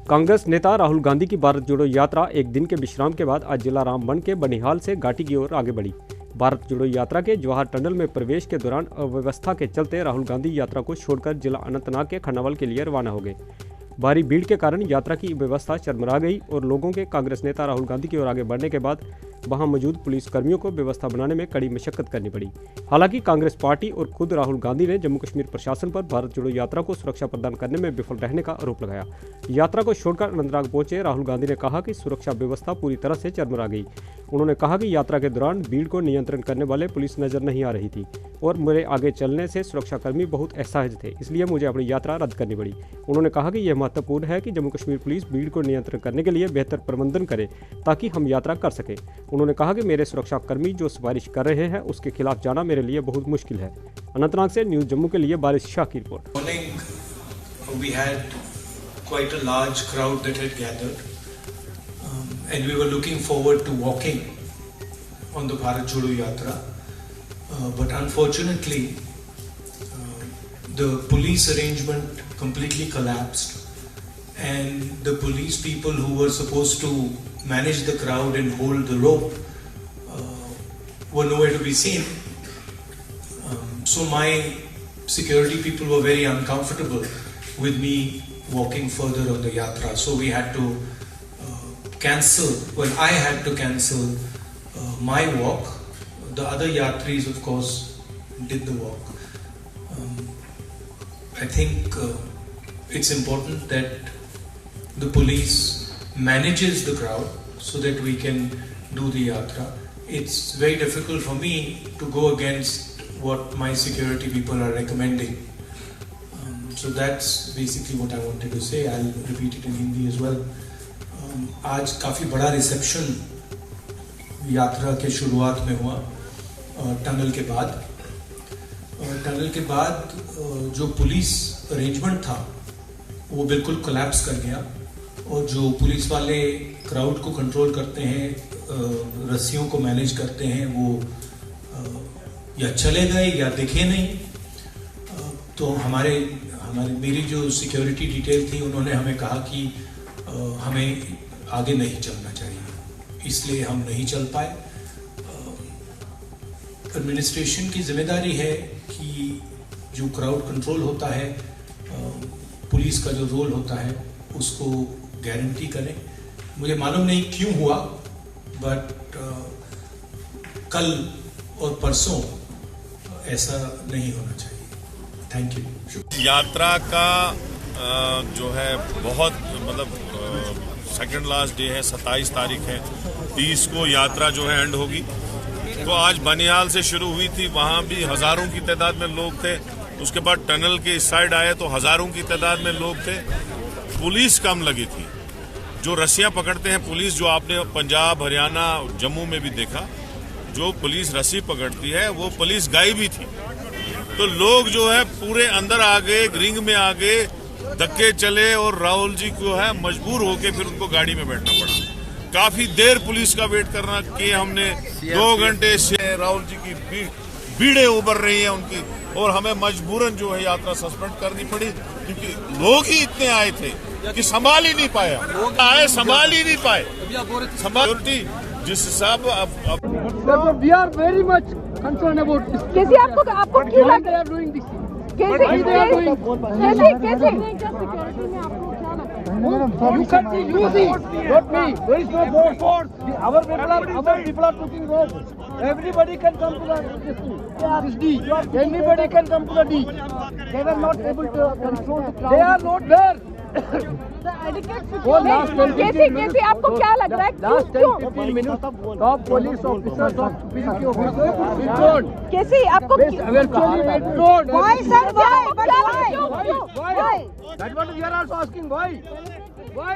कांग्रेस नेता राहुल गांधी की भारत जोड़ो यात्रा एक दिन के विश्राम के बाद आज जिला रामबन के बनिहाल से घाटी की ओर आगे बढ़ी। भारत जोड़ो यात्रा के जवाहर टनल में प्रवेश के दौरान अव्यवस्था के चलते राहुल गांधी यात्रा को छोड़कर जिला अनंतनाग के खन्नावल के लिए रवाना हो गए। भारी भीड़ के कारण यात्रा की व्यवस्था चरमरा गई और लोगों के कांग्रेस नेता राहुल गांधी की ओर आगे बढ़ने के बाद वहां मौजूद पुलिस कर्मियों को व्यवस्था बनाने में कड़ी मशक्कत करनी पड़ी। हालांकि कांग्रेस पार्टी और खुद राहुल गांधी ने जम्मू कश्मीर प्रशासन पर भारत जोड़ो यात्रा को सुरक्षा प्रदान करने में विफल रहने का आरोप लगाया। यात्रा को छोड़कर अनंतनाग पहुंचे राहुल गांधी ने कहा कि सुरक्षा व्यवस्था पूरी तरह से चरमरा गई। उन्होंने कहा कि यात्रा के दौरान भीड़ को नियंत्रण करने वाले पुलिस नजर नहीं आ रही थी और मेरे आगे चलने से सुरक्षाकर्मी बहुत असहज थे, इसलिए मुझे अपनी यात्रा रद्द करनी पड़ी। उन्होंने कहा कि यह महत्वपूर्ण है कि जम्मू कश्मीर पुलिस भीड़ को नियंत्रण करने के लिए बेहतर प्रबंधन करे ताकि हम यात्रा कर सकें। उन्होंने कहा कि मेरे सुरक्षाकर्मी जो सिफारिश कर रहे हैं उसके खिलाफ जाना मेरे लिए बहुत मुश्किल है। अनंतनाग से न्यूज़ जम्मू के लिए बारिश शाह की report. We had quite a large crowd that had gathered, and we were looking forward to walking on the Bharat Jodo Yatra, but unfortunately the police arrangement completely collapsed, and the police people who were supposed to manage the crowd and hold the rope were nowhere to be seen. So my security people were very uncomfortable with me walking further on the yatra, so we had to cancel. Well, I had to cancel my walk. The other yatris, of course, did the walk. I think it's important that the police manages the crowd so that we can do the yatra. It's very difficult for me to go against what my security people are recommending. So that's basically what I wanted to say. I'll repeat it in Hindi as well. आज काफ़ी बड़ा reception यात्रा के शुरुआत में हुआ tunnel के बाद। टनल के बाद जो पुलिस अरेंजमेंट था वो बिल्कुल कोलैप्स कर गया, और जो पुलिस वाले क्राउड को कंट्रोल करते हैं, रस्सियों को मैनेज करते हैं, वो या चले गए या दिखे नहीं। तो मेरी जो सिक्योरिटी डिटेल थी उन्होंने हमें कहा कि हमें आगे नहीं चलना चाहिए, इसलिए हम नहीं चल पाए। एडमिनिस्ट्रेशन की जिम्मेदारी है कि जो क्राउड कंट्रोल होता है, पुलिस का जो रोल होता है उसको गारंटी करें। मुझे मालूम नहीं क्यों हुआ, बट कल और परसों ऐसा नहीं होना चाहिए। Thank you. यात्रा का जो है बहुत सेकंड लास्ट डे है, 27 तारीख है, 30 को यात्रा जो है एंड होगी। तो आज बनिहाल से शुरू हुई थी, वहाँ भी हजारों की तादाद में लोग थे। उसके बाद टनल के इस साइड आए तो हजारों की तादाद में लोग थे। पुलिस कम लगी थी। जो रस्सियाँ पकड़ते हैं पुलिस, जो आपने पंजाब, हरियाणा, जम्मू में भी देखा, जो पुलिस रस्सी पकड़ती है वो पुलिस गायब ही थी। तो लोग जो है पूरे अंदर आ गए, रिंग में आ गए, धक्के चले और राहुल जी को है मजबूर होके फिर उनको गाड़ी में बैठना पड़ा। काफी देर पुलिस का वेट करना कि हमने 2 घंटे से राहुल जी की भीड़ें उबर रही हैं उनकी, और हमें मजबूरन जो है यात्रा सस्पेंड करनी पड़ी, क्योंकि लोग ही इतने आए थे कि संभाल ही नहीं पाया, संभाल ही नहीं पाए। सिक्योरिटी जिस हिसाब we are very much concerned about this. कैसे आपको क्यों लग they are doing this thing? कैसे Security में आपको क्या लगता है? You can see, you see, not me. There is no force. Our people are taking rope. Everybody can come to this D. Anybody can come to the D. They were not able to control the crowd. They are not there. कैसे आपको क्या लग रहा है? Last 10-15 minutes, top police officers, top security officers, we don't. कैसे आपको Virtually we don't. Why, sir? Why? Why? That one we are also asking why? Why?